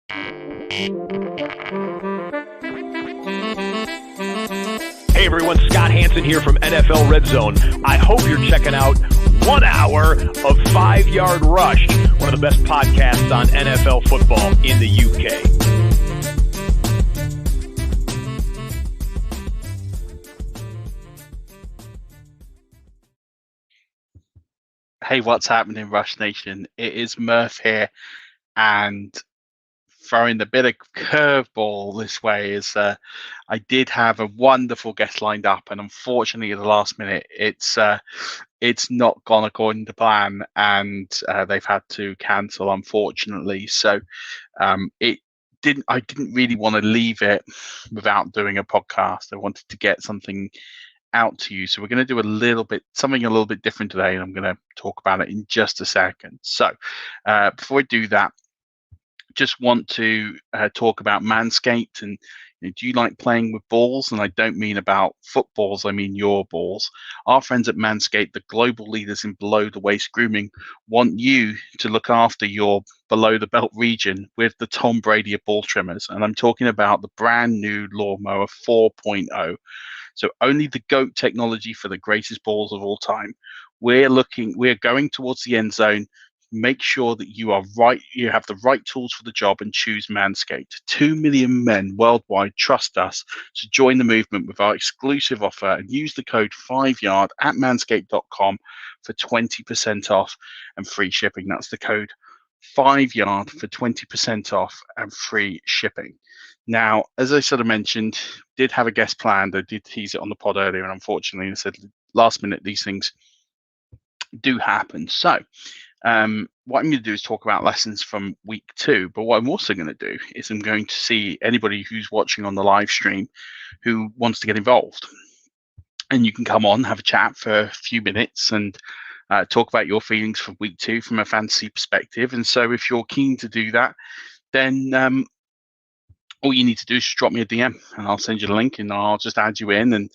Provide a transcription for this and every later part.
Hey everyone, Scott Hansen here from NFL Red Zone. I hope you're checking out 1 hour of 5 Yard Rush, one of the best podcasts on NFL football in the UK. Hey, what's happening, Rush Nation? It is Murf here, and throwing the bit of curveball this way is I did have a wonderful guest lined up, and unfortunately at the last minute it's not gone according to plan, and they've had to cancel, unfortunately. So I didn't really want to leave it without doing a podcast. I wanted to get something out to you, so we're going to do something a little bit different today, and I'm going to talk about it in just a second. So before I do that, just want to talk about Manscaped. And do you like playing with balls? And I don't mean about footballs, I mean your balls. Our friends at Manscaped, the global leaders in below the waist grooming, want you to look after your below the belt region with the Tom Brady of ball trimmers. And I'm talking about the brand new Lawnmower 4.0. So only the GOAT technology for the greatest balls of all time. We're going towards the end zone. Make sure that you have the right tools for the job, and choose Manscaped. 2 million men worldwide trust us to join the movement with our exclusive offer, and use the code 5yard at manscaped.com for 20% off and free shipping. That's the code 5yard for 20% off and free shipping. Now, as I sort of mentioned, did have a guest planned. I did tease it on the pod earlier, and unfortunately, I said last minute these things do happen. So what I'm going to do is talk about lessons from week 2. But what I'm also going to do is I'm going to see anybody who's watching on the live stream who wants to get involved. And you can come on, have a chat for a few minutes, and talk about your feelings for week 2 from a fantasy perspective. And so if you're keen to do that, then all you need to do is drop me a DM, and I'll send you the link, and I'll just add you in, and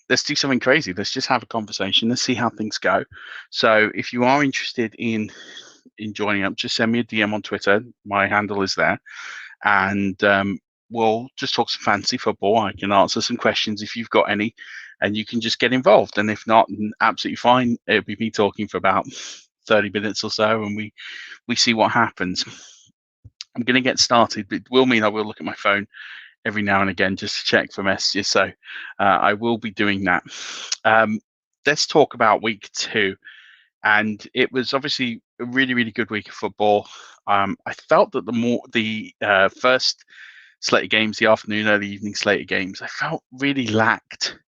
let's do something crazy. Let's just have a conversation. Let's see how things go. So if you are interested in joining up, just send me a DM on Twitter. My handle is there. And we'll just talk some fantasy football. I can answer some questions if you've got any, and you can just get involved. And if not, absolutely fine. It'll be me talking for about 30 minutes or so, and we see what happens. I'm going to get started, but it will mean I will look at my phone every now and again just to check for messages. So I will be doing that. Let's talk about week 2. And it was obviously a really, really good week of football. I felt that the first slate of games, the afternoon, early evening slate of games, I felt really lacked.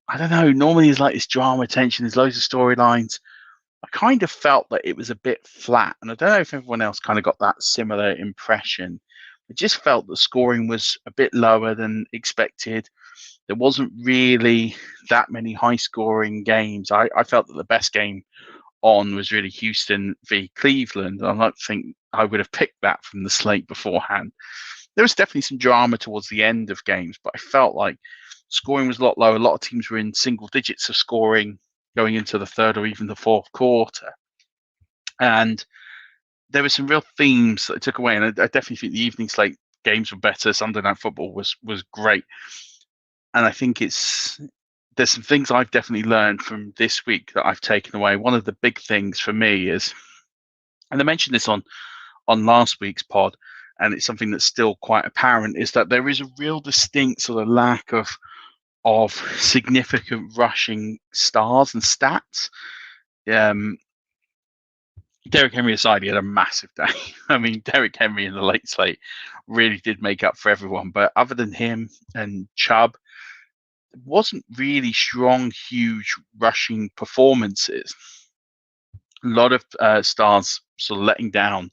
I don't know. Normally there's like this drama, tension, there's loads of storylines. I kind of felt that it was a bit flat. And I don't know if everyone else kind of got that similar impression. I just felt the scoring was a bit lower than expected. There wasn't really that many high-scoring games. I felt that the best game on was really Houston v. Cleveland. I don't think I would have picked that from the slate beforehand. There was definitely some drama towards the end of games, but I felt like scoring was a lot lower. A lot of teams were in single digits of scoring going into the third or even the fourth quarter. And there were some real themes that I took away, and I definitely think the evening slate games were better. Sunday Night Football was great, and I think there's some things I've definitely learned from this week that I've taken away. One of the big things for me is, and I mentioned this on last week's pod, and it's something that's still quite apparent, is that there is a real distinct sort of lack of significant rushing stars and stats. Derrick Henry aside, he had a massive day. I mean, Derrick Henry in the late slate really did make up for everyone. But other than him and Chubb, it wasn't really strong, huge rushing performances. A lot of stars sort of letting down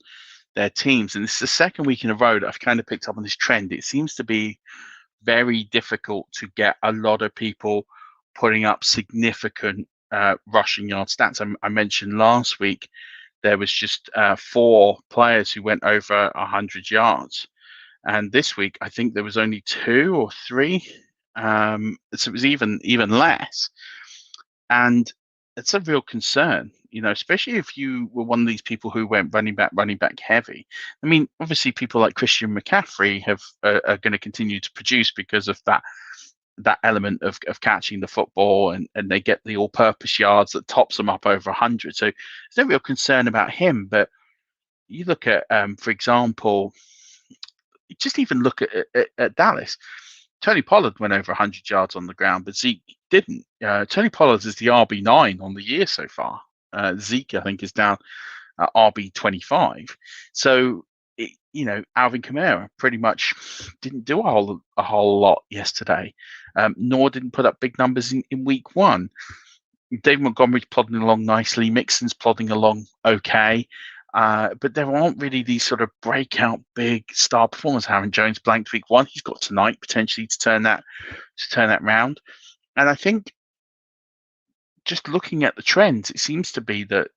their teams. And this is the second week in a row that I've kind of picked up on this trend. It seems to be very difficult to get a lot of people putting up significant rushing yard stats. I mentioned last week there was just 4 players who went over 100 yards. And this week, I think there was only 2 or 3. So it was even less. And it's a real concern. especially if you were one of these people who went running back heavy. I mean, obviously people like Christian McCaffrey are going to continue to produce because of that element of catching the football, and they get the all-purpose yards that tops them up over 100. So there's no real concern about him. But you look at, for example, just even look at Dallas. Tony Pollard went over 100 yards on the ground, but Zeke didn't. Tony Pollard is the RB9 on the year so far. Zeke, I think, is down at RB25. So, Alvin Kamara pretty much didn't do a whole lot yesterday, nor didn't put up big numbers in week one. David Montgomery's plodding along nicely. Mixon's plodding along okay. But there aren't really these sort of breakout big star performers. Aaron Jones blanked week one. He's got tonight potentially to turn that round. And I think just looking at the trends, it seems to be that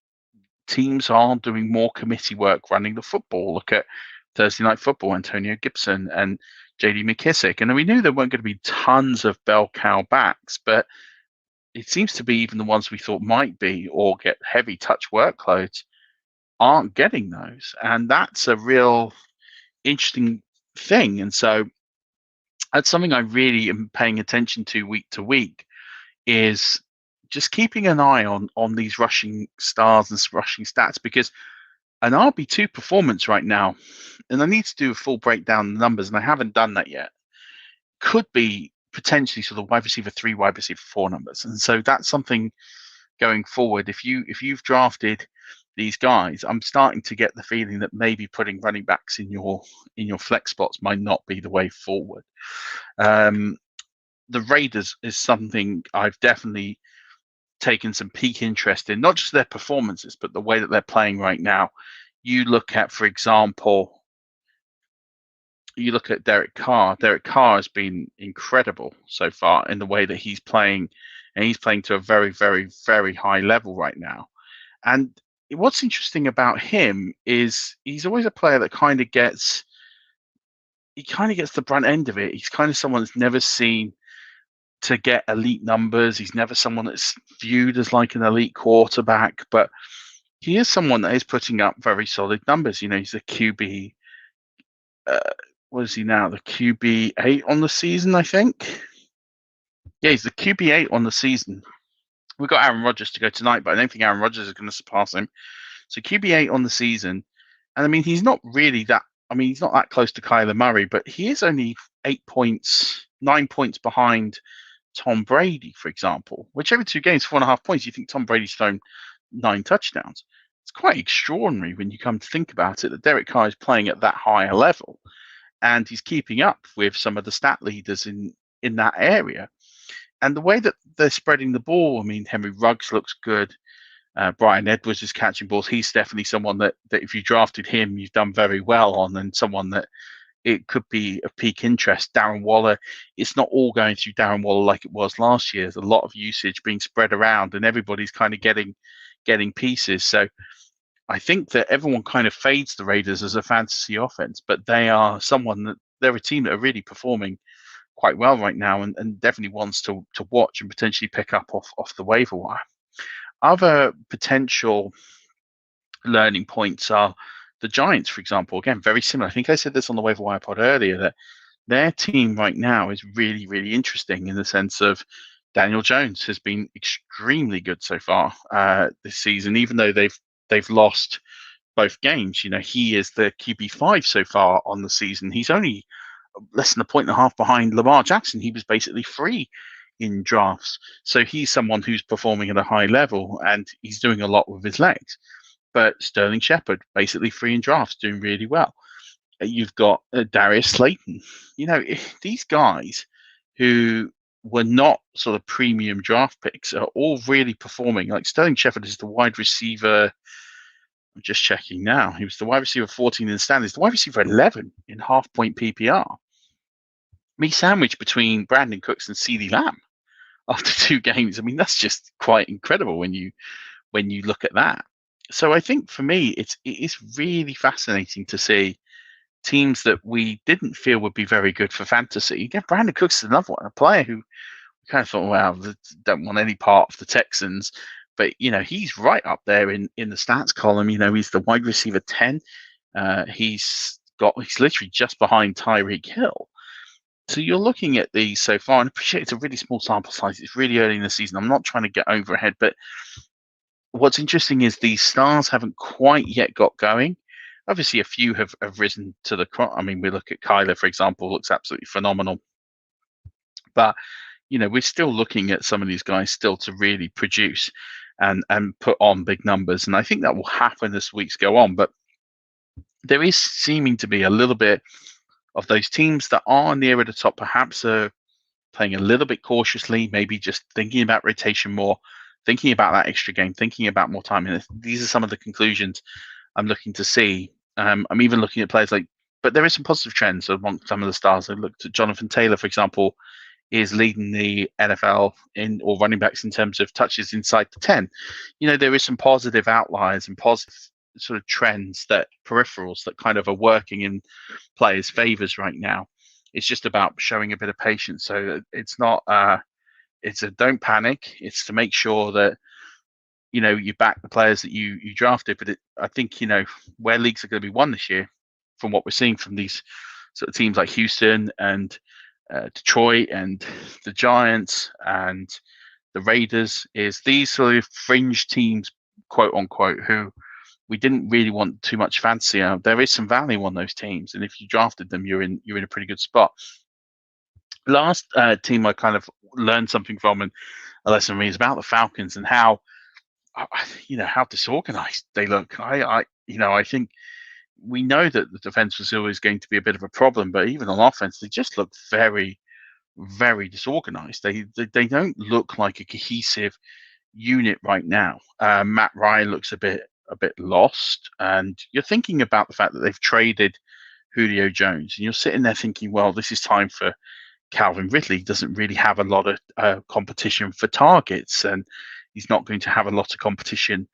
teams are doing more committee work running the football. Look at Thursday Night Football, Antonio Gibson and J.D. McKissick. And we knew there weren't going to be tons of bell cow backs, but it seems to be even the ones we thought might be or get heavy touch workloads aren't getting those. And that's a real interesting thing. And so that's something I really am paying attention to week, is just keeping an eye on these rushing stars and rushing stats, because an RB2 performance right now, and I need to do a full breakdown of the numbers, and I haven't done that yet, could be potentially sort of wide receiver 3, wide receiver 4 numbers. And so that's something going forward. If you've drafted these guys, I'm starting to get the feeling that maybe putting running backs in your flex spots might not be the way forward. The Raiders is something I've definitely taken some peak interest in, not just their performances, but the way that they're playing right now. You look at, for example, Derek Carr. Derek Carr has been incredible so far in the way that he's playing, and he's playing to a very, very, very high level right now. And what's interesting about him is he's always a player that kind of gets the brunt end of it. He's kind of someone that's never seen to get elite numbers. He's never someone that's viewed as like an elite quarterback, but he is someone that is putting up very solid numbers. He's a QB. What is he now? The QB 8 on the season, I think. Yeah, he's the QB 8 on the season. We've got Aaron Rodgers to go tonight, but I don't think Aaron Rodgers is going to surpass him. So QB 8 on the season. And I mean, he's not really that. I mean, he's not that close to Kyler Murray, but he is only 9 points behind Tom Brady, for example, which every 2 games, 4.5 points. You think Tom Brady's thrown 9 touchdowns. It's quite extraordinary when you come to think about it, that Derek Carr is playing at that higher level, and he's keeping up with some of the stat leaders in that area. And the way that they're spreading the ball, I mean, Henry Ruggs looks good. Brian Edwards is catching balls. He's definitely someone that if you drafted him, you've done very well on, and someone that it could be of peak interest. Darren Waller, it's not all going through Darren Waller like it was last year. There's a lot of usage being spread around, and everybody's kind of getting pieces. So I think that everyone kind of fades the Raiders as a fantasy offense, but they're a team that are really performing quite well right now, and definitely wants to watch and potentially pick up off the waiver wire. Other potential learning points are the Giants, for example. Again, very similar. I think I said this on the waiver wire pod earlier, that their team right now is really, really interesting in the sense of Daniel Jones has been extremely good so far this season, even though they've lost both games. He is the QB5 so far on the season. He's only less than 1.5 points behind Lamar Jackson. He was basically free in drafts. So he's someone who's performing at a high level, and he's doing a lot with his legs. But Sterling Shepard, basically free in drafts, doing really well. You've got Darius Slayton. These guys who were not sort of premium draft picks are all really performing. Like Sterling Shepard is the wide receiver. I'm just checking now. He was the wide receiver 14 in the standings, the wide receiver 11 in half-point PPR. Me sandwiched between Brandon Cooks and CeeDee Lamb after 2 games. I mean, that's just quite incredible when you look at that. So I think for me, it is really fascinating to see teams that we didn't feel would be very good for fantasy. Again, Brandon Cooks is another one, a player who we kind of thought, wow, don't want any part of the Texans. but he's right up there in the stats column. He's the wide receiver 10. He's literally just behind Tyreek Hill. So you're looking at these so far, and I appreciate it's a really small sample size. It's really early in the season. I'm not trying to get overhead, but what's interesting is these stars haven't quite yet got going. Obviously, a few have risen to the crop. I mean, we look at Kyler, for example, looks absolutely phenomenal. But, we're still looking at some of these guys still to really produce and put on big numbers. And I think that will happen as weeks go on. But there is seeming to be a little bit of those teams that are near the top, perhaps are playing a little bit cautiously, maybe just thinking about rotation more, thinking about that extra game, thinking about more time. And these are some of the conclusions I'm looking to see. I'm even looking at players but there is some positive trends among some of the stars. I looked at Jonathan Taylor, for example, is leading the NFL or running backs in terms of touches inside the 10. There is some positive outliers and positive sort of trends, that peripherals that kind of are working in players' favors right now. It's just about showing a bit of patience. So it's not, it's a don't panic. It's to make sure that, you back the players that you drafted. But I think, where leagues are going to be won this year, from what we're seeing from these sort of teams like Houston and Detroit and the Giants and the Raiders, is these sort of fringe teams, quote unquote, who we didn't really want too much fancy. There is some value on those teams, and if you drafted them, you're in a pretty good spot. Last team I kind of learned something from, and a lesson from me, is about the Falcons and how disorganized they look. I think we know that the defense was always going to be a bit of a problem, but even on offense, they just look very, very disorganized. They don't look like a cohesive unit right now. Matt Ryan looks a bit lost, and you're thinking about the fact that they've traded Julio Jones, and you're sitting there thinking, well, this is time for Calvin Ridley. He doesn't really have a lot of competition for targets, and he's not going to have a lot of competition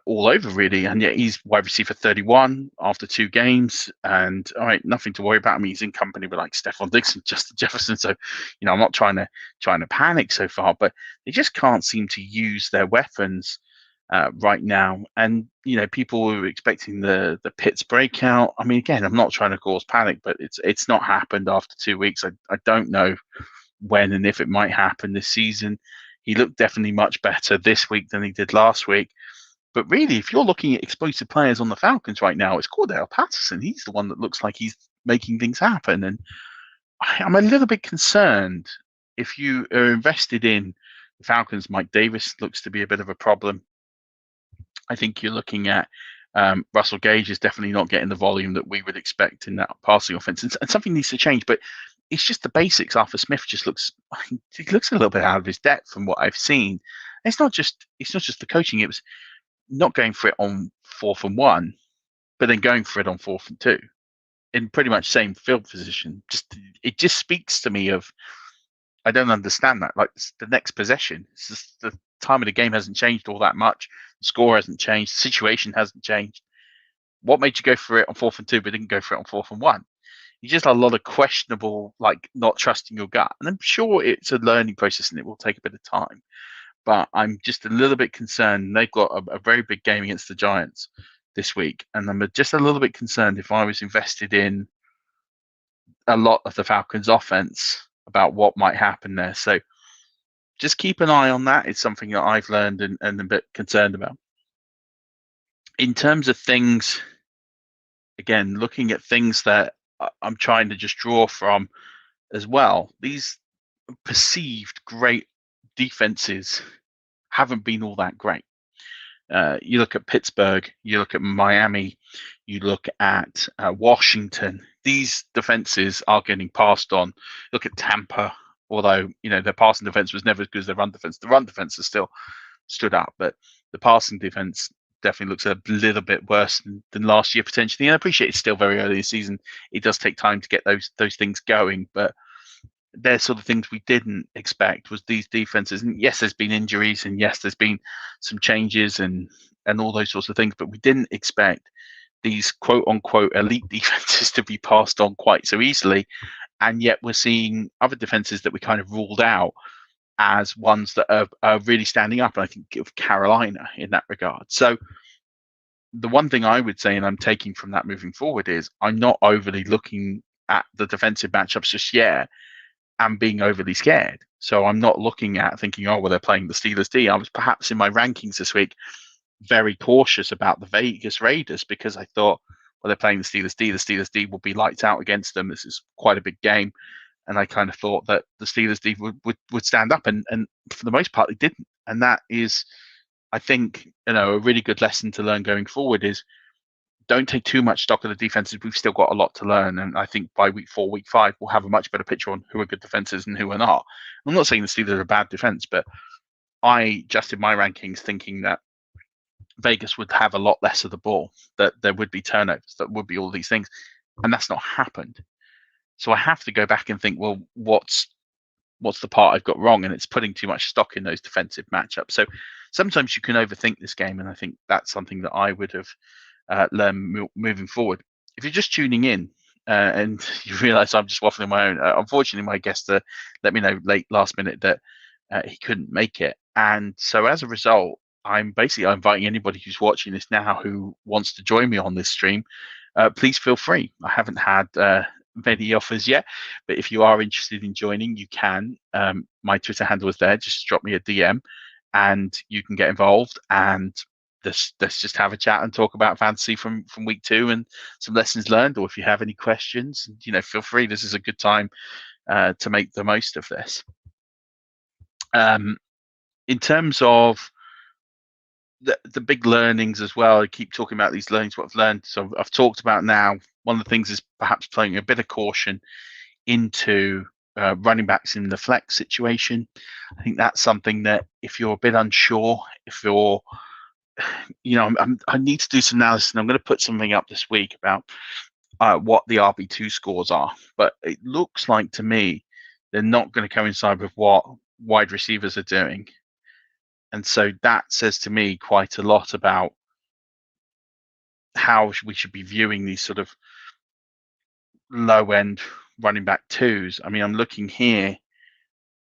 all over, really. And yet he's wide receiver 31 after 2 games, and all right, nothing to worry about. I mean, he's in company with like Stephon Diggs and Justin Jefferson, so I'm not trying to panic so far, but they just can't seem to use their weapons right now. And people were expecting the Pitts breakout. I mean, again, I'm not trying to cause panic, but it's not happened after 2 weeks. I don't know when and if it might happen this season. He looked definitely much better this week than he did last week. But really, if you're looking at explosive players on the Falcons right now, it's Cordell Patterson. He's the one that looks like he's making things happen. And I'm a little bit concerned if you are invested in the Falcons. Mike Davis looks to be a bit of a problem. I think you're looking at Russell Gage is definitely not getting the volume that we would expect in that passing offense. And something needs to change, but it's just the basics. Arthur Smith just looks a little bit out of his depth from what I've seen. And it's not just the coaching. It was not going for it on 4th and 1, but then going for it on 4th and 2 in pretty much same field position. It just speaks to me of, I don't understand that. Like, the next possession, it's just the time of the game hasn't changed all that much. The score hasn't changed. The situation hasn't changed. What made you go for it on 4th and 2, but didn't go for it on 4th and 1? You just had a lot of questionable, like, not trusting your gut. And I'm sure it's a learning process and it will take a bit of time. But I'm just a little bit concerned. They've got a very big game against the Giants this week. And I'm just a little bit concerned if I was invested in a lot of the Falcons offense about what might happen there. So just keep an eye on that. It's something that I've learned and a bit concerned about. In terms of things, again, looking at things that I'm trying to just draw from as well, these perceived great defenses haven't been all that great. You look at Pittsburgh, you look at Miami, you look at Washington. These defenses are getting passed on. Look at Tampa, although their passing defense was never as good as their run defense. The run defense has still stood up, but the passing defense definitely looks a little bit worse than last year potentially. And I appreciate it's still very early in the season. It does take time to get those things going, but they're sort of things we didn't expect was these defenses. And yes, there's been injuries, and yes, there's been some changes and all those sorts of things, but we didn't expect these quote unquote elite defenses to be passed on quite so easily. And yet we're seeing other defenses that we kind of ruled out as ones that are really standing up. And I think of Carolina in that regard. So the one thing I would say, and I'm taking from that moving forward, is I'm not overly looking at the defensive matchups just yet and being overly scared. So I'm not looking at thinking, oh, well, they're playing the Steelers D. I was perhaps in my rankings this week very cautious about the Vegas Raiders because I thought, well, they're playing the Steelers D. The Steelers D will be lights out against them. This is quite a big game. And I kind of thought that the Steelers D would stand up. And for the most part, they didn't. And that is, I think, a really good lesson to learn going forward is don't take too much stock of the defenses. We've still got a lot to learn. And I think by week 4, week 5, we'll have a much better picture on who are good defenses and who are not. I'm not saying the Steelers are a bad defense, but I adjusted my rankings thinking that Vegas would have a lot less of the ball, that there would be turnovers, that would be all these things. And that's not happened. So I have to go back and think, well, what's the part I've got wrong? And it's putting too much stock in those defensive matchups. So sometimes you can overthink this game. And I think that's something that I would have learned moving forward. If you're just tuning in and you realize I'm just waffling my own, unfortunately, my guest let me know late last minute that he couldn't make it. And so as a result, I'm basically inviting anybody who's watching this now who wants to join me on this stream. Please feel free. I haven't had many offers yet, but if you are interested in joining, you can. My Twitter handle is there. Just drop me a DM and you can get involved and let's just have a chat and talk about fantasy from week 2 and some lessons learned. Or if you have any questions, feel free. This is a good time to make the most of this. In terms of the big learnings as well, I keep talking about these learnings, what I've learned. So I've talked about now, one of the things is perhaps playing a bit of caution into running backs in the flex situation. I think that's something that if you're a bit unsure, if you're, I need to do some analysis, and I'm going to put something up this week about what the RB2 scores are. But it looks like to me they're not going to coincide with what wide receivers are doing. And so that says to me quite a lot about how we should be viewing these sort of low-end running back 2s. I mean, I'm looking here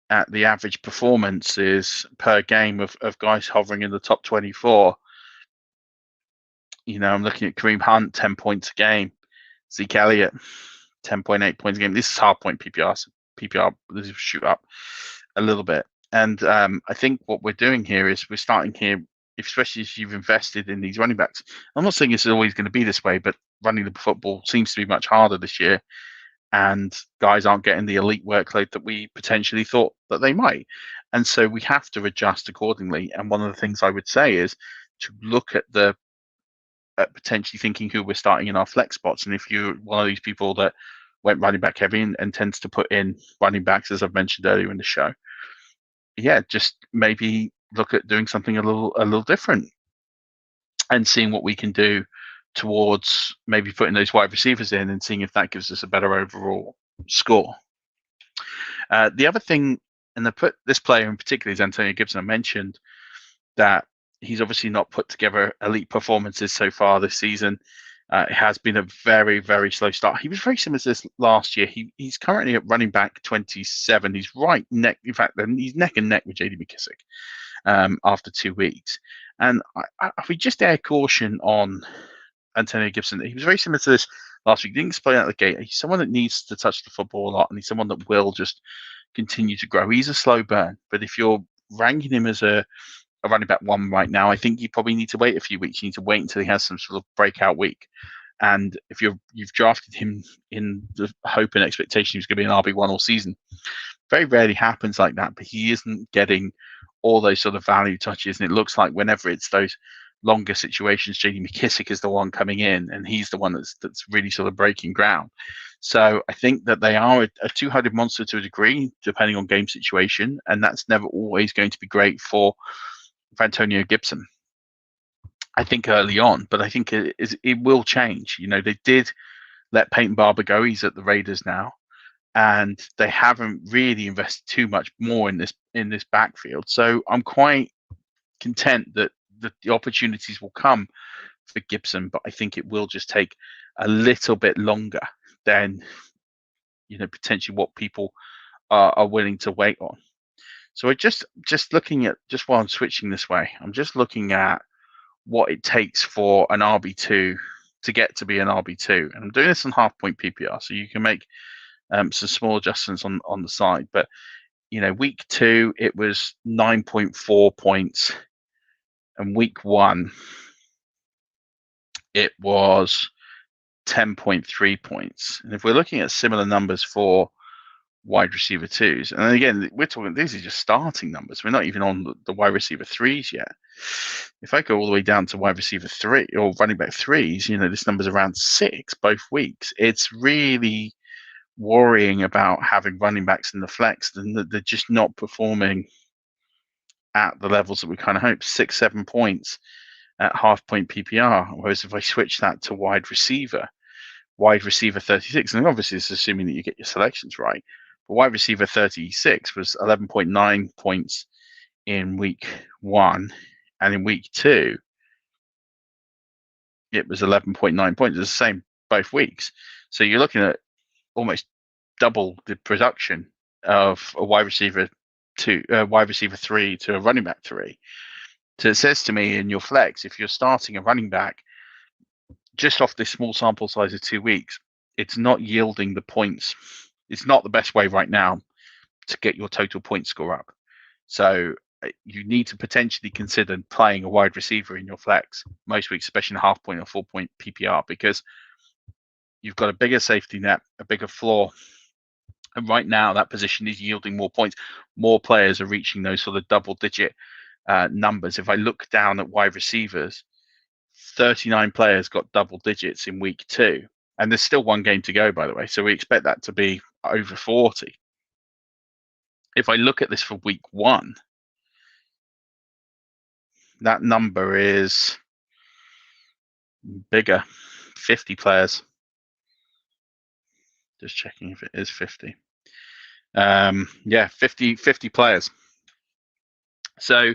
at the average performances per game of guys hovering in the top 24. I'm looking at Kareem Hunt, 10 points a game. Zeke Elliott, 10.8 points a game. This is half point PPR. So PPR, this is shoot up a little bit. And I think what we're doing here is we're starting here, especially if you've invested in these running backs. I'm not saying it's always going to be this way, but running the football seems to be much harder this year. And guys aren't getting the elite workload that we potentially thought that they might. And so we have to adjust accordingly. And one of the things I would say is to look at potentially thinking who we're starting in our flex spots. And if you're one of these people that went running back heavy and tends to put in running backs, as I've mentioned earlier in the show, just maybe look at doing something a little different and seeing what we can do towards maybe putting those wide receivers in and seeing if that gives us a better overall score. The other thing, and I put this player in particular is Antonio Gibson. I mentioned that he's obviously not put together elite performances so far this season. It has been a very, very slow start. He was very similar to this last year. He's currently at running back 27. He's in fact, he's neck and neck with J.D. McKissic after 2 weeks. And if we just air caution on Antonio Gibson, he was very similar to this last week. He didn't explain out the gate. He's someone that needs to touch the football a lot, and he's someone that will just continue to grow. He's a slow burn, but if you're ranking him as a running back 1 right now, I think you probably need to wait a few weeks. You need to wait until he has some sort of breakout week. And if you've drafted him in the hope and expectation he's going to be an RB1 all season, very rarely happens like that. But he isn't getting all those sort of value touches, and it looks like whenever it's those longer situations, J.D. McKissic is the one coming in, and he's the one that's really sort of breaking ground. So I think that they are a two-headed monster to a degree, depending on game situation, and that's never always going to be great for Antonio Gibson. I think early on, but I think it will change. They did let Peyton Barber go. He's at the Raiders now, and they haven't really invested too much more in this backfield. So I'm quite content that the opportunities will come for Gibson, but I think it will just take a little bit longer than potentially what people are willing to wait on. So I just looking at, just while I'm switching this way, I'm just looking at what it takes for an RB2 to get to be an RB2. And I'm doing this on half point PPR, so you can make some small adjustments on the side. But, week 2, it was 9.4 points. And week 1, it was 10.3 points. And if we're looking at similar numbers for wide receiver 2s, and again, we're talking, these are just starting numbers. We're not even on the wide receiver 3s yet. If I go all the way down to wide receiver 3 or running back 3s, this number's around 6 both weeks. It's really worrying about having running backs in the flex, and that they're just not performing at the levels that we kind of hope. 6-7 points at half point PPR. Whereas if I switch that to wide receiver 36, and obviously it's assuming that you get your selections right, but wide receiver 36 was 11.9 points in week 1, and in week 2 it was 11.9 points. It's the same both weeks. So you're looking at almost double the production of a wide receiver 3 to a running back 3. So it says to me, in your flex, if you're starting a running back just off this small sample size of 2 weeks, it's not yielding the points. It's not the best way right now to get your total point score up. So you need to potentially consider playing a wide receiver in your flex most weeks, especially in half point or full point PPR, because you've got a bigger safety net, a bigger floor. And right now that position is yielding more points. More players are reaching those sort of double digit numbers. If I look down at wide receivers, 39 players got double digits in week 2. And there's still one game to go, by the way. So we expect that to be over 40. If I look at this for week 1, that number is bigger, 50 players. Just checking if it is 50. 50 players. So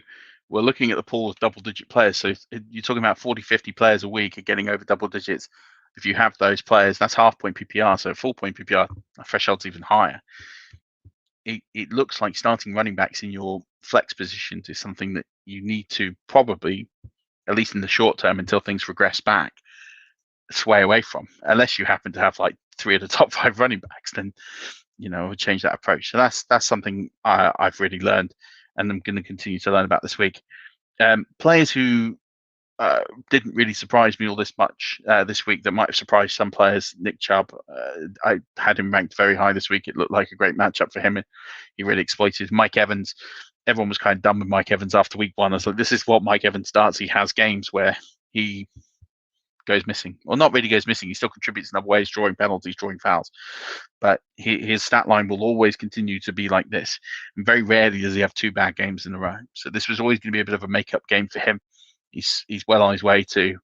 we're looking at the pool of double-digit players. So you're talking about 40, 50 players a week are getting over double digits. If you have those players, that's half-point PPR. So full-point PPR, a threshold's even higher. It looks like starting running backs in your flex position is something that you need to probably, at least in the short term, until things regress back, sway away from. Unless you happen to have like 3 of the top 5 running backs, then I would change that approach. So that's something I've really learned, and I'm going to continue to learn about this week. Players who didn't really surprise me all this much this week that might have surprised some players. Nick Chubb, I had him ranked very high this week. It looked like a great matchup for him. He really exploited. Mike Evans, everyone was kind of done with Mike Evans after week 1. I was like, this is what Mike Evans does. He has games where he goes missing. Well, not really goes missing. He still contributes in other ways, drawing penalties, drawing fouls. But his stat line will always continue to be like this. And very rarely does he have 2 bad games in a row. So this was always going to be a bit of a make-up game for him. He's well on his way to,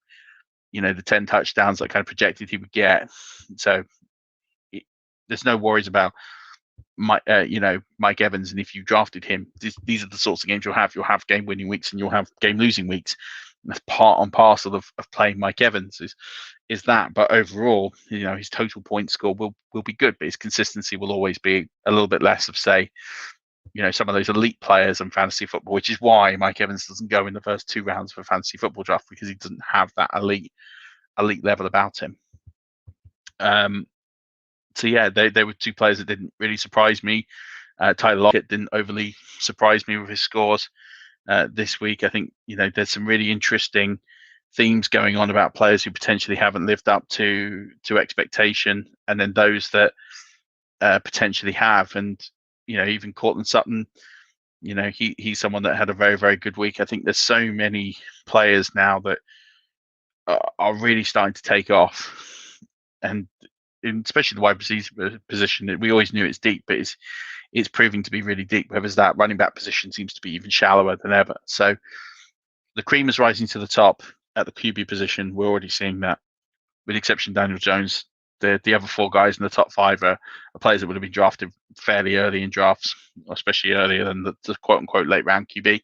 the 10 touchdowns that kind of projected he would get. So there's no worries about Mike Evans. And if you drafted him, these are the sorts of games you'll have. You'll have game-winning weeks and you'll have game-losing weeks. That's part and parcel of playing Mike Evans is that. But overall, his total point score will be good, but his consistency will always be a little bit less of, say, some of those elite players in fantasy football, which is why Mike Evans doesn't go in the first 2 rounds of a fantasy football draft, because he doesn't have that elite level about him. So yeah, they were 2 players that didn't really surprise me. Tyler Lockett didn't overly surprise me with his scores this week. I think there's some really interesting themes going on about players who potentially haven't lived up to expectation, and then those that potentially have. And even Cortland Sutton, he's someone that had a very, very good week. I think there's so many players now that are really starting to take off, and especially the wide receiver position. We always knew it's deep, but it's proving to be really deep. Whereas that running back position seems to be even shallower than ever. So the cream is rising to the top at the QB position. We're already seeing that, with the exception of Daniel Jones. The other 4 guys in the top 5 are players that would have been drafted fairly early in drafts, especially earlier than the quote-unquote late-round QB.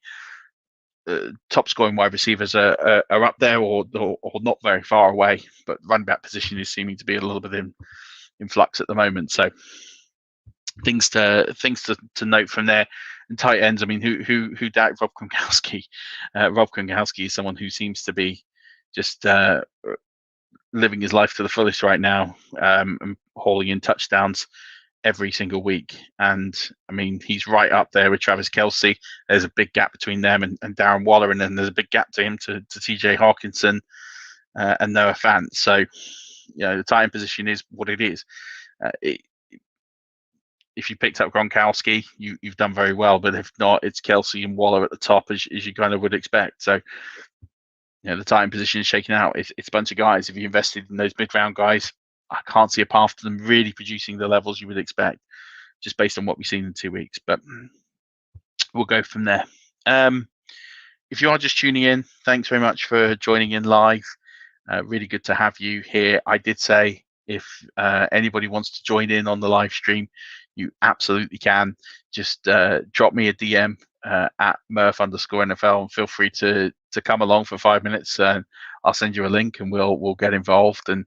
Top scoring wide receivers are up there or not very far away, but running back position is seeming to be a little bit in flux at the moment. So things to note from there. And tight ends, I mean, who doubt Rob Gronkowski? Rob Gronkowski is someone who seems to be just living his life to the fullest right now, and hauling in touchdowns every single week. And I mean, he's right up there with Travis Kelce. There's a big gap between them and Darren Waller, and then there's a big gap to him to TJ Hawkinson and Noah Fant. So, the tight end position is what it is. If you picked up Gronkowski, you've done very well. But if not, it's Kelce and Waller at the top, as you kind of would expect. So, the tight end position is shaking out. It's a bunch of guys. If you invested in those mid-round guys, I can't see a path to them really producing the levels you would expect, just based on what we've seen in 2 weeks. But we'll go from there. If you are just tuning in, thanks very much for joining in live. Really good to have you here. I did say if anybody wants to join in on the live stream, you absolutely can. Just drop me a DM at Murf_NFL and feel free to come along for 5 minutes. And I'll send you a link and we'll get involved and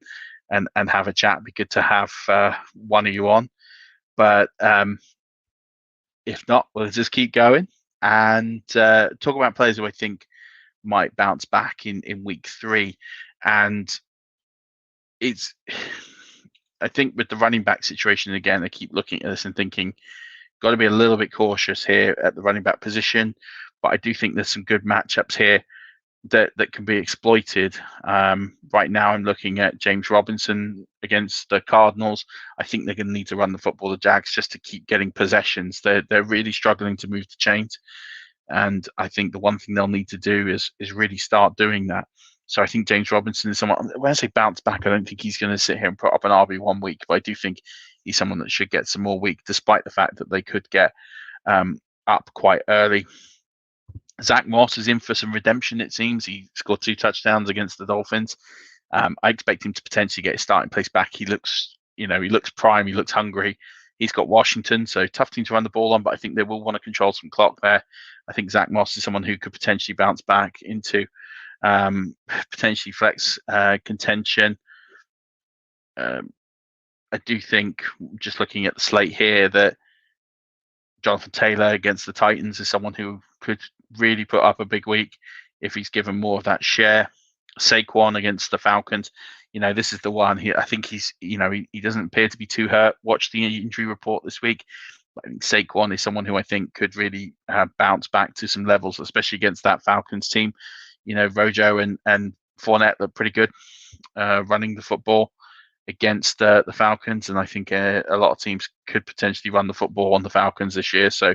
have a chat. It'd be good to have one of you on. But if not, we'll just keep going and talk about players who I think might bounce back in week 3. And I think with the running back situation, again, I keep looking at this and thinking, got to be a little bit cautious here at the running back position. But I do think there's some good matchups here that can be exploited. Right now, I'm looking at James Robinson against the Cardinals. I think they're going to need to run the football, the Jags, just to keep getting possessions. They're really struggling to move the chains. And I think the one thing they'll need to do is really start doing that. So I think James Robinson is someone, when I say bounce back, I don't think he's going to sit here and put up an RB 1 week, but I do think he's someone that should get some more week, despite the fact that they could get up quite early. Zack Morris is in for some redemption, it seems. He scored 2 touchdowns against the Dolphins. I expect him to potentially get his starting place back. He looks prime. He looks hungry. He's got Washington, so tough team to run the ball on, but I think they will want to control some clock there. I think Zack Morris is someone who could potentially bounce back into potentially flex contention. I do think, just looking at the slate here, that Jonathan Taylor against the Titans is someone who could really put up a big week if he's given more of that share. Saquon against the Falcons, this is the one. I think he's, he doesn't appear to be too hurt. Watch the injury report this week. I think Saquon is someone who I think could really bounce back to some levels, especially against that Falcons team. Rojo and Fournette look pretty good running the football against the Falcons, and I think a lot of teams could potentially run the football on the Falcons this year. So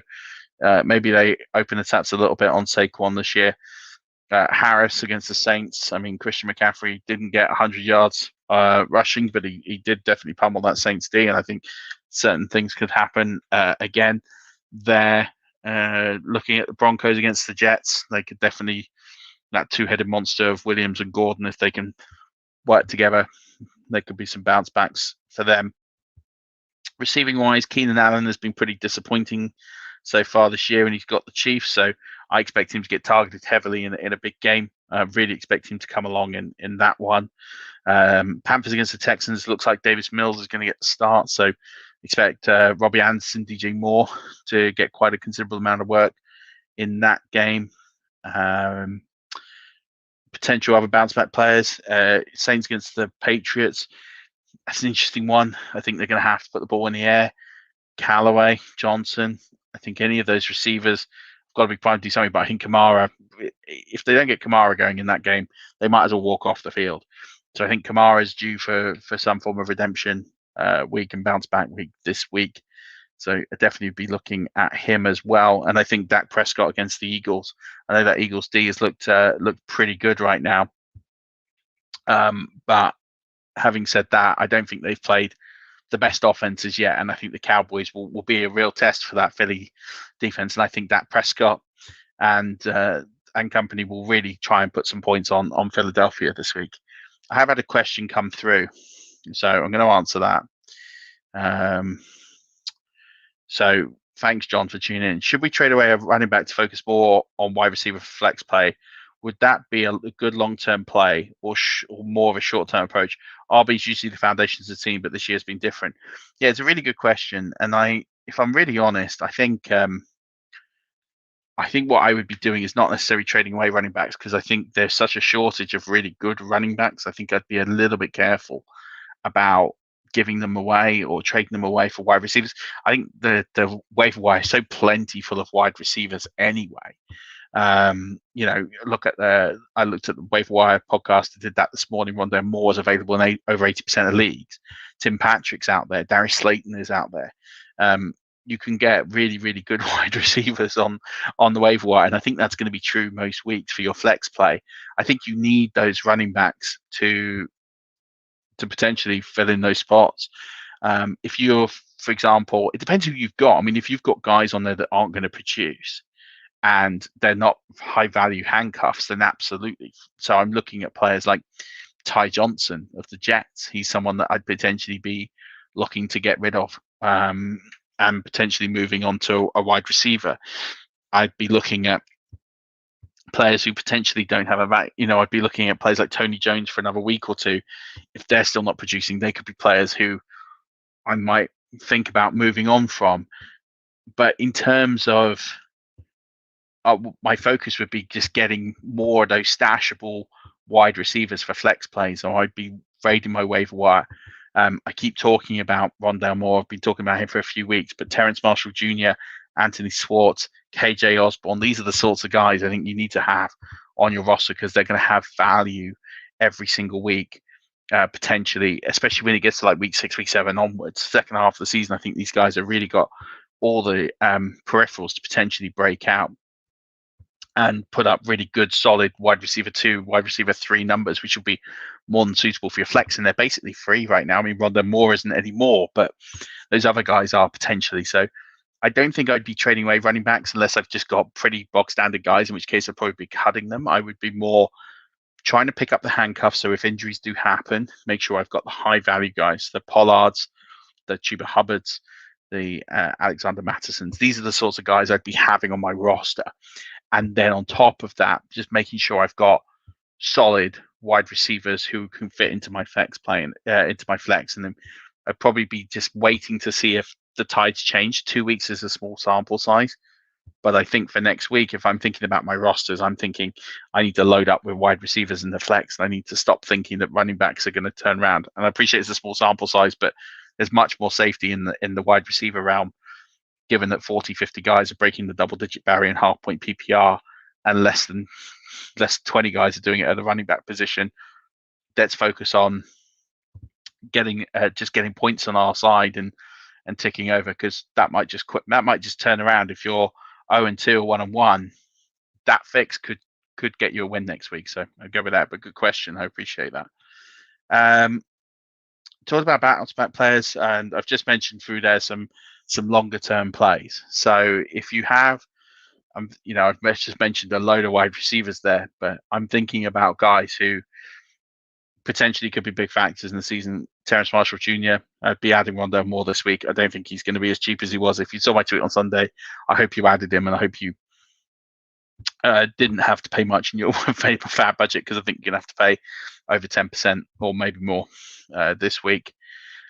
maybe they open the taps a little bit on Saquon this year. Harris against the Saints. I mean, Christian McCaffrey didn't get 100 yards rushing, but he did definitely pummel that Saints D, and I think certain things could happen again there. Looking at the Broncos against the Jets, they could definitely, that 2-headed monster of Williams and Gordon, if they can work together, there could be some bounce backs for them. Receiving wise, Keenan Allen has been pretty disappointing so far this year, and he's got the Chiefs, so I expect him to get targeted heavily in a big game. I really expect him to come along in that one. Panthers against the Texans, looks like Davis Mills is going to get the start, so expect Robbie Anderson, DJ Moore to get quite a considerable amount of work in that game. Potential other bounce back players, Saints against the Patriots. That's an interesting one. I think they're going to have to put the ball in the air. Callaway, Johnson, I think any of those receivers have got to be primed to do something. But I think Kamara, if they don't get Kamara going in that game, they might as well walk off the field. So I think Kamara is due for some form of redemption week and bounce back week this week. So I definitely be looking at him as well. And I think Dak Prescott against the Eagles. I know that Eagles D has looked pretty good right now. But having said that, I don't think they've played the best offenses yet, and I think the Cowboys will be a real test for that Philly defense. And I think Dak Prescott and company will really try and put some points on Philadelphia this week. I have had a question come through, so I'm going to answer that. So thanks, John, for tuning in. Should we trade away a running back to focus more on wide receiver flex play? Would that be a good long-term play or more of a short-term approach? RB is usually the foundations of the team, but this year has been different. Yeah, it's a really good question. And I if I'm really honest, I think what I would be doing is not necessarily trading away running backs, because I think there's such a shortage of really good running backs. I think I'd be a little bit careful about giving them away or trading them away for wide receivers. I think the waiver wire is so plenty full of wide receivers anyway. Look at I looked at the waiver wire podcast. I did that this morning. Rondale Moore is available in over 80% of leagues. Tim Patrick's out there. Darius Slayton is out there. You can get really, really good wide receivers on the waiver wire, and I think that's going to be true most weeks for your flex play. I think you need those running backs to potentially fill in those spots. If you're, for example, it depends who you've got. I mean, if you've got guys on there that aren't going to produce and they're not high value handcuffs, then absolutely. So I'm looking at players like Ty Johnson of the Jets. He's someone that I'd potentially be looking to get rid of, and potentially moving on to a wide receiver. I'd be looking at players who potentially don't have a value. I'd be looking at players like Tony Jones for another week or two. If they're still not producing, they could be players who I might think about moving on from. But in terms of my focus would be just getting more of those stashable wide receivers for flex plays, or I'd be raiding my waiver wire. I keep talking about Rondale Moore. I've been talking about him for a few weeks, but Terrence Marshall Jr., Anthony Schwartz, KJ Osborne, these are the sorts of guys I think you need to have on your roster, because they're going to have value every single week, potentially, especially when it gets to like week 6, week 7 onwards. Second half of the season, I think these guys have really got all the peripherals to potentially break out and put up really good, solid wide receiver 2, wide receiver 3 numbers, which will be more than suitable for your flex. And they're basically free right now. I mean, Rondale Moore isn't anymore, but those other guys are potentially. So I don't think I'd be trading away running backs unless I've just got pretty box standard guys, in which case I'd probably be cutting them. I would be more trying to pick up the handcuffs. So if injuries do happen, make sure I've got the high value guys, the Pollards, the Chuba Hubbards, the Alexander Mattisons. These are the sorts of guys I'd be having on my roster. And then on top of that, just making sure I've got solid wide receivers who can fit into my flex play, into my flex. And then I'd probably be just waiting to see if the tides change. 2 weeks is a small sample size. But I think for next week, if I'm thinking about my rosters, I'm thinking I need to load up with wide receivers in the flex. And I need to stop thinking that running backs are going to turn around. And I appreciate it's a small sample size, but there's much more safety in the wide receiver realm, given that 40, 50 guys are breaking the double-digit barrier in half-point PPR, and less than 20 guys are doing it at the running back position. Let's focus on getting points on our side and ticking over, because that might just turn around. If you're 0-2 or 1-1, that fix could get you a win next week. So I'll go with that. But good question. I appreciate that. Talked about bounce back players, and I've just mentioned through there some longer term plays. So if you have, I've just mentioned a load of wide receivers there, but I'm thinking about guys who potentially could be big factors in the season. Terrence Marshall Jr., I'd be adding Rondale Moore this week. I don't think he's going to be as cheap as he was. If you saw my tweet on Sunday, I hope you added him, and I hope you didn't have to pay much in your fat budget, because I think you're going to have to pay over 10% or maybe more this week.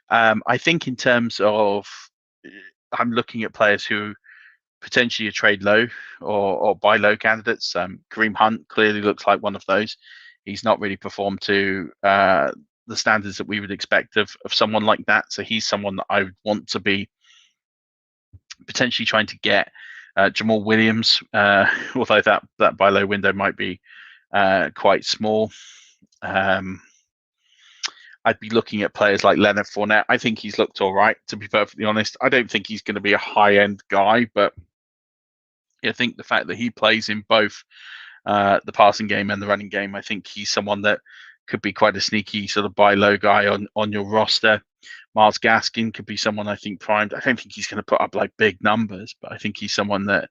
I think in terms of, I'm looking at players who potentially are trade low or buy low candidates. Kareem Hunt clearly looks like one of those. He's not really performed to the standards that we would expect of someone like that. So he's someone that I would want to be potentially trying to get. Jamal Williams, although that buy low window might be quite small. I'd be looking at players like Leonard Fournette. I think he's looked all right, to be perfectly honest. I don't think he's going to be a high-end guy, but I think the fact that he plays in both the passing game and the running game, I think he's someone that could be quite a sneaky sort of buy low guy on your roster. Myles Gaskin could be someone I think primed. I don't think he's going to put up like big numbers, but I think he's someone that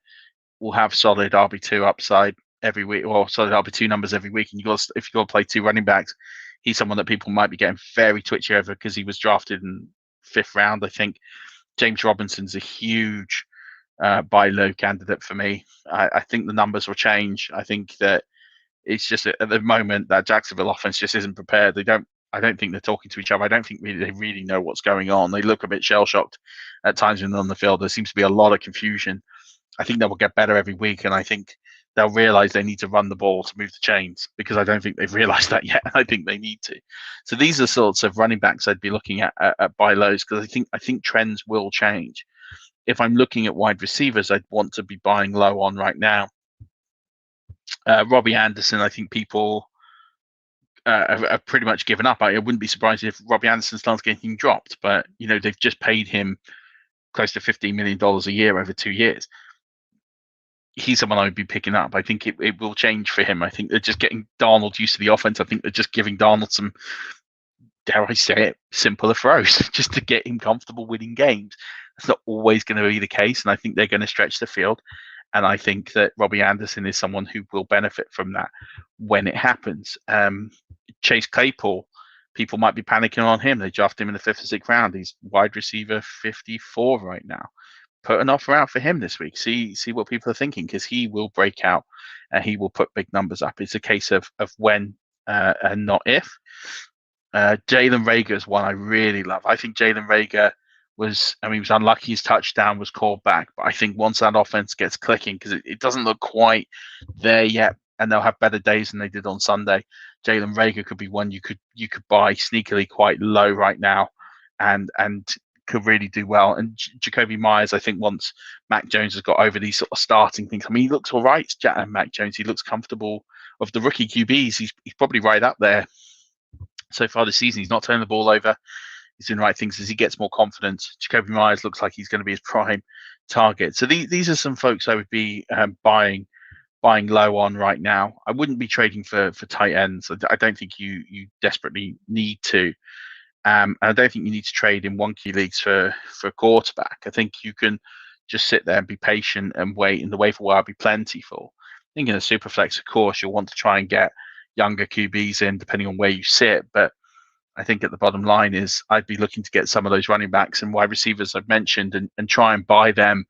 will have solid RB2 upside every week, or solid RB2 numbers every week. And if you got to play 2 running backs, he's someone that people might be getting very twitchy over because he was drafted in 5th round. I think James Robinson's a huge buy low candidate for me. I think the numbers will change. I think that it's just at the moment that Jacksonville offense just isn't prepared. They don't I don't think they're talking to each other. I don't think they really know what's going on. They look a bit shell-shocked at times when they're on the field. There seems to be a lot of confusion. I think they will get better every week, and I think they'll realize they need to run the ball to move the chains, because I don't think they've realized that yet. I think they need to. So these are sorts of running backs I'd be looking at buy lows, because I think trends will change. If I'm looking at wide receivers, I'd want to be buying low on right now. Robbie Anderson, I think people have pretty much given up. I wouldn't be surprised if Robbie Anderson starts getting dropped, but they've just paid him close to $15 million a year over 2 years. He's someone I would be picking up. I think it will change for him. I think they're just getting Darnold used to the offense. I think they're just giving Darnold some, dare I say it, simpler throws just to get him comfortable winning games. That's not always going to be the case, and I think they're going to stretch the field. And I think that Robbie Anderson is someone who will benefit from that when it happens. Chase Claypool, people might be panicking on him. They drafted him in the 5th or 6th round. He's wide receiver 54 right now. Put an offer out for him this week. See what people are thinking, because he will break out and he will put big numbers up. It's a case of when and not if. Jalen Reagor is one I really love. I think Jalen Reagor was unlucky his touchdown was called back, but I think once that offense gets clicking, because it doesn't look quite there yet, and they'll have better days than they did on Sunday. Jalen Reagor could be one you could buy sneakily quite low right now, and could really do well. And Jacoby Myers, I think once Mac Jones has got over these sort of starting things, he looks all right. Mac Jones, he looks comfortable. Of the rookie QBs, he's probably right up there so far this season. He's not turning the ball over. He's doing the right things. As he gets more confidence, Jacoby Myers looks like he's going to be his prime target. So these are some folks I would be buying low on right now. I wouldn't be trading for tight ends. I don't think you desperately need to. And I don't think you need to trade in wonky leagues for a quarterback. I think you can just sit there and be patient and wait, and the waiver wire will be plentiful. I think in a super flex, of course, you'll want to try and get younger QBs in depending on where you sit. But I think at the bottom line is I'd be looking to get some of those running backs and wide receivers I've mentioned and try and buy them,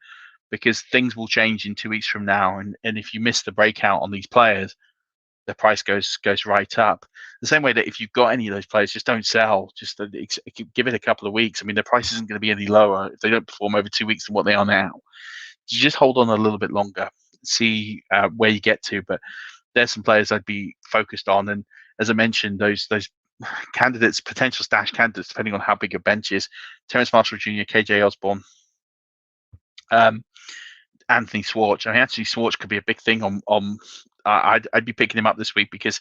because things will change in 2 weeks from now. And if you miss the breakout on these players, the price goes right up. The same way that if you've got any of those players, just don't sell. Just give it a couple of weeks. Their price isn't going to be any lower if they don't perform over 2 weeks than what they are now. You just hold on a little bit longer, see where you get to. But there's some players I'd be focused on. And as I mentioned, those candidates, potential stash candidates, depending on how big your bench is: Terrence Marshall Jr., KJ Osborne, Anthony Schwartz. Actually, Schwartz could be a big thing on. I'd be picking him up this week, because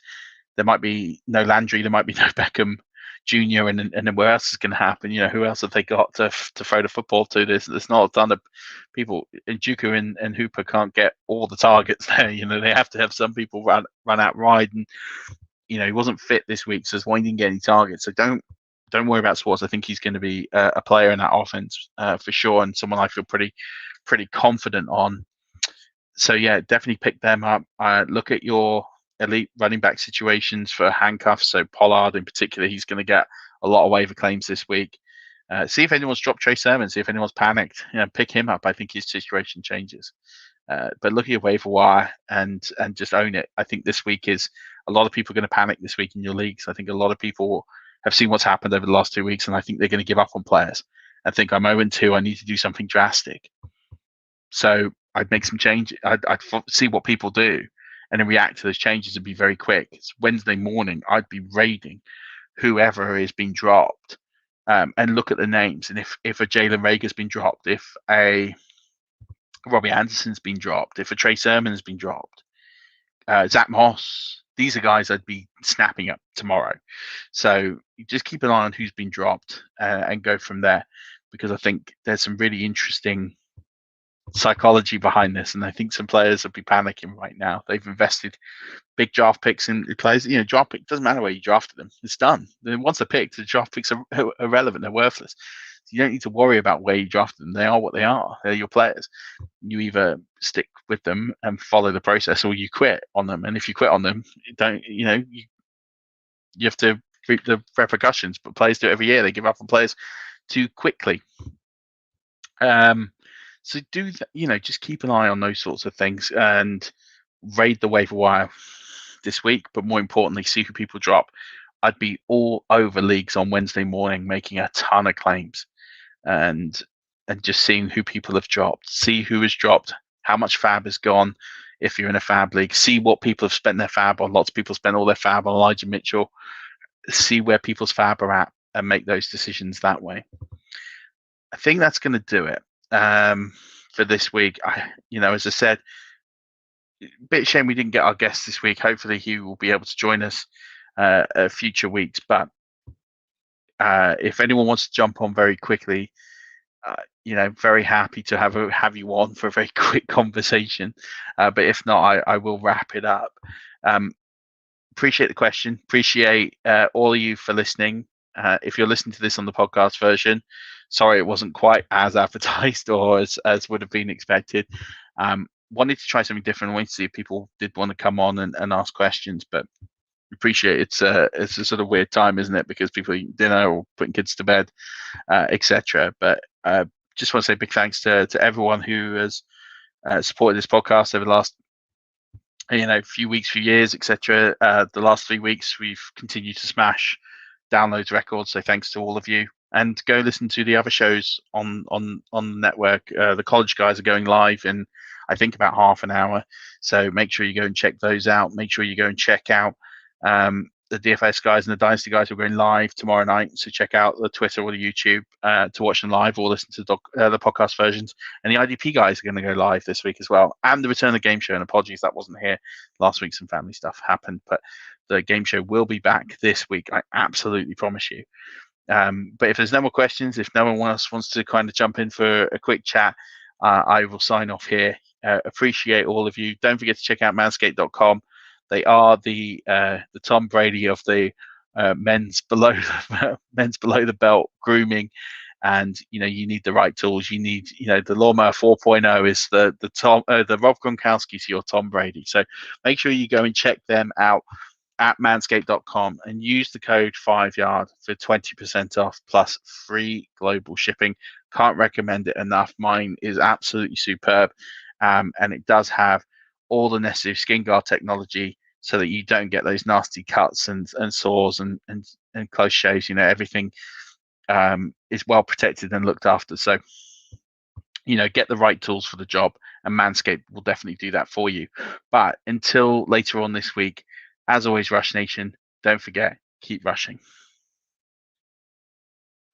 there might be no Landry, there might be no Beckham Jr., and then where else is going to happen? Who else have they got to throw the football to? There's not a ton of people. Njoku and Hooper can't get all the targets there. They have to have some people run out wide, and he wasn't fit this week, so why he didn't get any targets. So don't worry about Schwartz. I think he's going to be a player in that offense for sure, and someone I feel pretty confident on. So yeah, definitely pick them up. Look at your elite running back situations for handcuffs. So Pollard in particular, he's going to get a lot of waiver claims this week. See if anyone's dropped Trey Sermon. See if anyone's panicked. Pick him up. I think his situation changes. But look at your waiver wire and just own it. I think this week is a lot of people are going to panic this week in your leagues. I think a lot of people have seen what's happened over the last 2 weeks, and I think they're going to give up on players. I think I'm 0-2. I need to do something drastic. So I'd make some changes. I'd see what people do and then react to those changes and be very quick. It's Wednesday morning. I'd be raiding whoever is being dropped and look at the names. And if a Jalen Reagor's been dropped, if a Robbie Anderson's been dropped, if a Trey Sermon's been dropped, Zack Morris, these are guys I'd be snapping up tomorrow. So just keep an eye on who's been dropped and go from there, because I think there's some really interesting psychology behind this, and I think some players will be panicking right now. They've invested big draft picks in players. Draft pick doesn't matter where you drafted them; it's done. Once they're picked, the draft picks are irrelevant. They're worthless. So you don't need to worry about where you drafted them. They are what they are. They're your players. You either stick with them and follow the process, or you quit on them. And if you quit on them, you have to reap the repercussions. But players do it every year. They give up on players too quickly. So do just keep an eye on those sorts of things and raid the waiver wire this week. But more importantly, see who people drop I'd be all over leagues on Wednesday morning, making a ton of claims, and just seeing who people have dropped, see who has dropped, how much fab has gone. If you're in a fab league, see what people have spent their fab on. Lots of people spent all their fab on Elijah Mitchell. See where people's fab are at and make those decisions that way. I think that's going to do it for this week. As I said, bit shame we didn't get our guest this week. Hopefully he will be able to join us future weeks. But if anyone wants to jump on very quickly, very happy to have you on for a very quick conversation. But if not, I will wrap it up. Appreciate the question. Appreciate all of you for listening. If you're listening to this on the podcast version, sorry it wasn't quite as advertised or as would have been expected. Wanted to try something different. Wanted to see if people did want to come on and ask questions, but appreciate it's a sort of weird time, isn't it? Because people eating dinner or putting kids to bed, etc. But just want to say big thanks to everyone who has supported this podcast over the last few weeks, few years, etc. The last 3 weeks we've continued to smash downloads records, so thanks to all of you. And go listen to the other shows on the network. The college guys are going live in I think about half an hour, so make sure you go and check those out. Make sure you go and check out the DFS guys and the Dynasty guys are going live tomorrow night, so check out the Twitter or the YouTube to watch them live, or listen to the podcast versions. And the IDP guys are going to go live this week as well, and the Return of the Game Show. And apologies that wasn't here last week, some family stuff happened, but the game show will be back this week, I absolutely promise you. But if there's no more questions, if no one else wants to kind of jump in for a quick chat, I will sign off here. Appreciate all of you. Don't forget to check out manscaped.com. They are the Tom Brady of the men's below the belt grooming, and you need the right tools. You need the Lawnmower 4.0 is the Rob Gronkowski to your Tom Brady. So make sure you go and check them out at manscaped.com and use the code 5yard for 20% off plus free global shipping. Can't recommend it enough. Mine is absolutely superb, and it does have all the necessary skin guard technology so that you don't get those nasty cuts and sores and close shaves. Everything is well protected and looked after. So get the right tools for the job, and Manscaped will definitely do that for you. But until later on this week, as always, Rush Nation, don't forget, keep rushing.